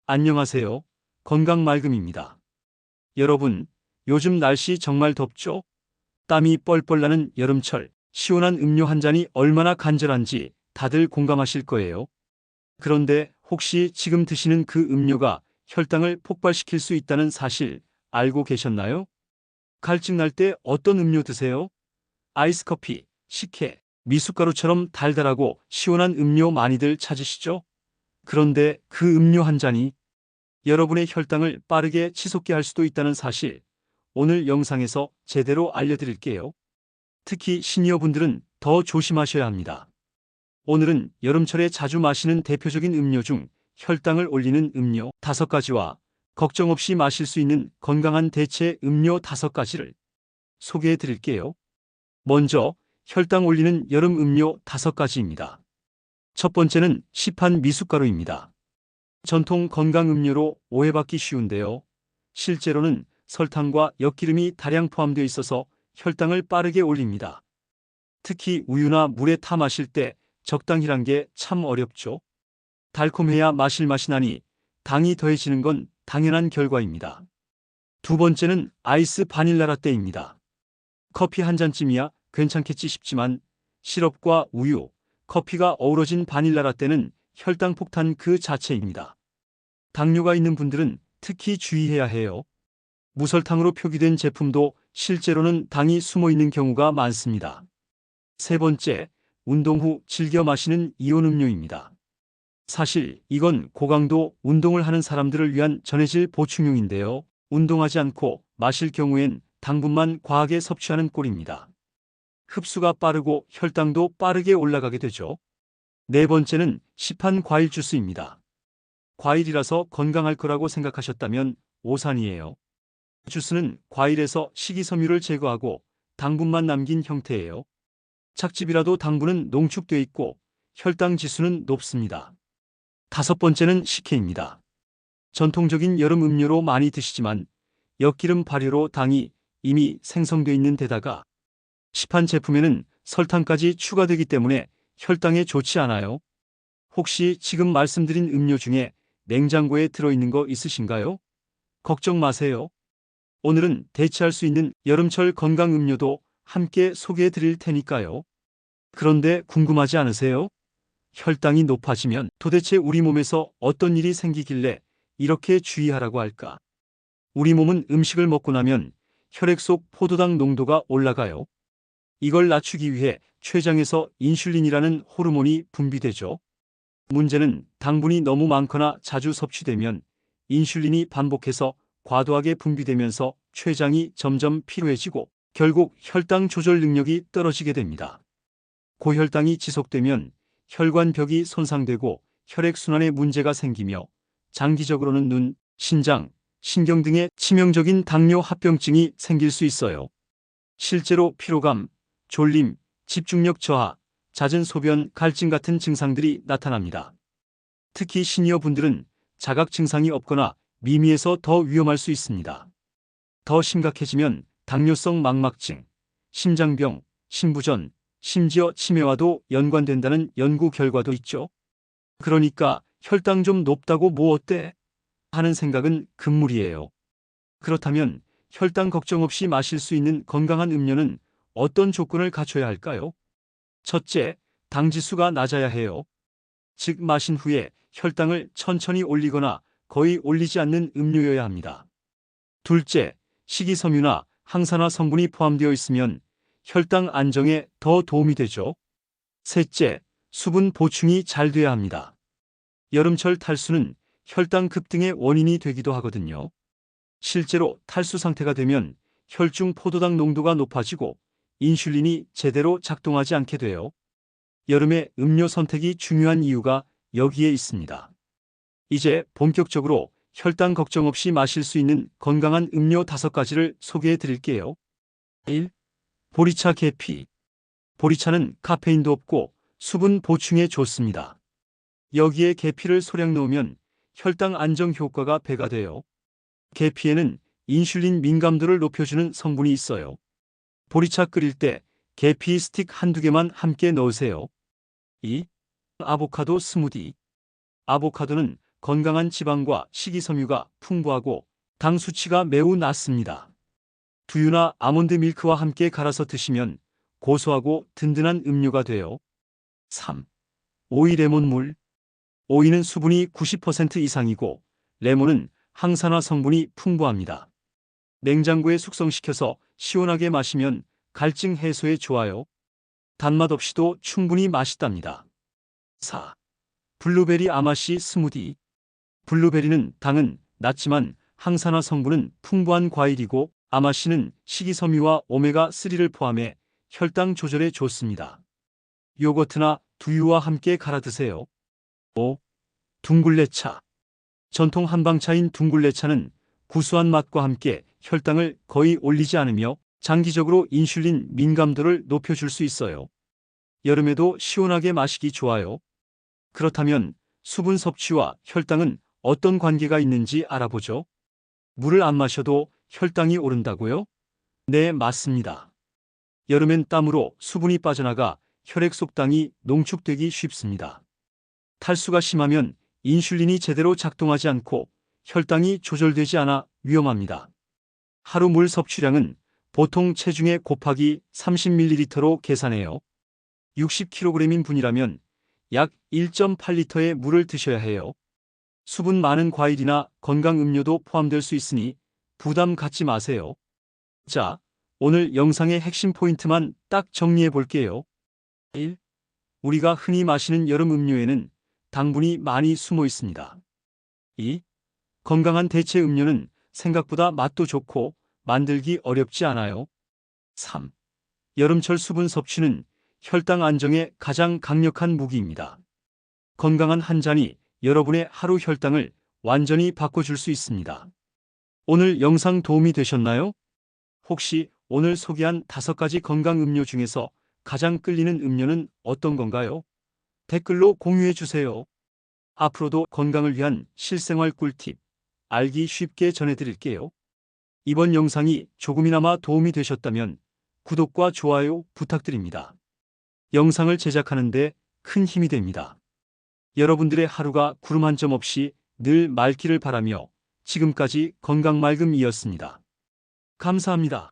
안녕하세요. 건강말금입니다. 여러분, 요즘 날씨 정말 덥죠? 땀이 뻘뻘 나는 여름철, 시원한 음료 한 잔이 얼마나 간절한지 다들 공감하실 거예요. 그런데 혹시 지금 드시는 그 음료가 혈당을 폭발시킬 수 있다는 사실 알고 계셨나요? 갈증 날 때 어떤 음료 드세요? 아이스커피, 식혜, 미숫가루처럼 달달하고 시원한 음료 많이들 찾으시죠? 그런데 그 음료 한 잔이 여러분의 혈당을 빠르게 치솟게 할 수도 있다는 사실, 오늘 영상에서 제대로 알려드릴게요. 특히 시니어분들은 더 조심하셔야 합니다. 오늘은 여름철에 자주 마시는 대표적인 음료 중 혈당을 올리는 음료 5가지와 걱정 없이 마실 수 있는 건강한 대체 음료 5가지를 소개해 드릴게요. 먼저 혈당 올리는 여름 음료 5가지입니다. 첫 번째는 시판 미숫가루입니다. 전통 건강 음료로 오해받기 쉬운데요. 실제로는 설탕과 엿기름이 다량 포함되어 있어서 혈당을 빠르게 올립니다. 특히 우유나 물에 타 마실 때 적당히란 게 참 어렵죠. 달콤해야 마실 맛이 나니 당이 더해지는 건 당연한 결과입니다. 두 번째는 아이스 바닐라 라떼입니다. 커피 한 잔쯤이야 괜찮겠지 싶지만 시럽과 우유, 커피가 어우러진 바닐라 라떼는 혈당 폭탄 그 자체입니다. 당뇨가 있는 분들은 특히 주의해야 해요. 무설탕으로 표기된 제품도 실제로는 당이 숨어 있는 경우가 많습니다. 세 번째, 운동 후 즐겨 마시는 이온 음료입니다. 사실 이건 고강도 운동을 하는 사람들을 위한 전해질 보충용인데요. 운동하지 않고 마실 경우엔 당분만 과하게 섭취하는 꼴입니다. 흡수가 빠르고 혈당도 빠르게 올라가게 되죠. 네 번째는 시판 과일 주스입니다. 과일이라서 건강할 거라고 생각하셨다면 오산이에요. 주스는 과일에서 식이섬유를 제거하고 당분만 남긴 형태예요. 착즙이라도 당분은 농축돼 있고 혈당 지수는 높습니다. 다섯 번째는 식혜입니다. 전통적인 여름 음료로 많이 드시지만 엿기름 발효로 당이 이미 생성돼 있는 데다가 시판 제품에는 설탕까지 추가되기 때문에 혈당에 좋지 않아요. 혹시 지금 말씀드린 음료 중에 냉장고에 들어있는 거 있으신가요? 걱정 마세요. 오늘은 대체할 수 있는 여름철 건강 음료도 함께 소개해 드릴 테니까요. 그런데 궁금하지 않으세요? 혈당이 높아지면 도대체 우리 몸에서 어떤 일이 생기길래 이렇게 주의하라고 할까? 우리 몸은 음식을 먹고 나면 혈액 속 포도당 농도가 올라가요. 이걸 낮추기 위해 췌장에서 인슐린이라는 호르몬이 분비되죠. 문제는 당분이 너무 많거나 자주 섭취되면 인슐린이 반복해서 과도하게 분비되면서 췌장이 점점 피로해지고 결국 혈당 조절 능력이 떨어지게 됩니다. 고혈당이 지속되면 혈관벽이 손상되고 혈액순환에 문제가 생기며 장기적으로는 눈, 신장, 신경 등의 치명적인 당뇨 합병증이 생길 수 있어요. 실제로 피로감, 졸림, 집중력 저하, 잦은 소변, 갈증 같은 증상들이 나타납니다. 특히 시니어 분들은 자각 증상이 없거나 미미해서 더 위험할 수 있습니다. 더 심각해지면 당뇨성 망막증, 심장병, 심부전, 심지어 치매와도 연관된다는 연구 결과도 있죠. 그러니까 혈당 좀 높다고 뭐 어때? 하는 생각은 금물이에요. 그렇다면 혈당 걱정 없이 마실 수 있는 건강한 음료는 어떤 조건을 갖춰야 할까요? 첫째, 당 지수가 낮아야 해요. 즉 마신 후에 혈당을 천천히 올리거나 거의 올리지 않는 음료여야 합니다. 둘째, 식이섬유나 항산화 성분이 포함되어 있으면 혈당 안정에 더 도움이 되죠. 셋째, 수분 보충이 잘 돼야 합니다. 여름철 탈수는 혈당 급등의 원인이 되기도 하거든요. 실제로 탈수 상태가 되면 혈중 포도당 농도가 높아지고 인슐린이 제대로 작동하지 않게 돼요. 여름에 음료 선택이 중요한 이유가 여기에 있습니다. 이제 본격적으로 혈당 걱정 없이 마실 수 있는 건강한 음료 5가지를 소개해 드릴게요. 1. 보리차 계피. 보리차는 카페인도 없고 수분 보충에 좋습니다. 여기에 계피를 소량 넣으면 혈당 안정 효과가 배가 돼요. 계피에는 인슐린 민감도를 높여주는 성분이 있어요. 보리차 끓일 때 계피 스틱 한두 개만 함께 넣으세요. 2. 아보카도 스무디. 아보카도는 건강한 지방과 식이섬유가 풍부하고 당 수치가 매우 낮습니다. 두유나 아몬드 밀크와 함께 갈아서 드시면 고소하고 든든한 음료가 돼요. 3. 오이 레몬물. 오이는 수분이 90% 이상이고 레몬은 항산화 성분이 풍부합니다. 냉장고에 숙성시켜서 시원하게 마시면 갈증 해소에 좋아요. 단맛 없이도 충분히 맛있답니다. 4. 블루베리 아마씨 스무디. 블루베리는 당은 낮지만 항산화 성분은 풍부한 과일이고 아마씨는 식이섬유와 오메가3를 포함해 혈당 조절에 좋습니다. 요거트나 두유와 함께 갈아 드세요. 5. 둥글레차. 전통 한방차인 둥글레차는 구수한 맛과 함께 혈당을 거의 올리지 않으며 장기적으로 인슐린 민감도를 높여줄 수 있어요. 여름에도 시원하게 마시기 좋아요. 그렇다면 수분 섭취와 혈당은 어떤 관계가 있는지 알아보죠. 물을 안 마셔도 혈당이 오른다고요? 네, 맞습니다. 여름엔 땀으로 수분이 빠져나가 혈액 속당이 농축되기 쉽습니다. 탈수가 심하면 인슐린이 제대로 작동하지 않고 혈당이 조절되지 않아 위험합니다. 하루 물 섭취량은 보통 체중의 곱하기 30ml로 계산해요. 60kg인 분이라면 약 1.8리터의 물을 드셔야 해요. 수분 많은 과일이나 건강 음료도 포함될 수 있으니 부담 갖지 마세요. 자, 오늘 영상의 핵심 포인트만 딱 정리해 볼게요. 1. 우리가 흔히 마시는 여름 음료에는 당분이 많이 숨어 있습니다. 2. 건강한 대체 음료는 생각보다 맛도 좋고 만들기 어렵지 않아요. 3. 여름철 수분 섭취는 혈당 안정에 가장 강력한 무기입니다. 건강한 한 잔이 여러분의 하루 혈당을 완전히 바꿔줄 수 있습니다. 오늘 영상 도움이 되셨나요? 혹시 오늘 소개한 5가지 건강 음료 중에서 가장 끌리는 음료는 어떤 건가요? 댓글로 공유해 주세요. 앞으로도 건강을 위한 실생활 꿀팁 알기 쉽게 전해드릴게요. 이번 영상이 조금이나마 도움이 되셨다면 구독과 좋아요 부탁드립니다. 영상을 제작하는 데 큰 힘이 됩니다. 여러분들의 하루가 구름 한 점 없이 늘 맑기를 바라며 지금까지 건강말금이었습니다. 감사합니다.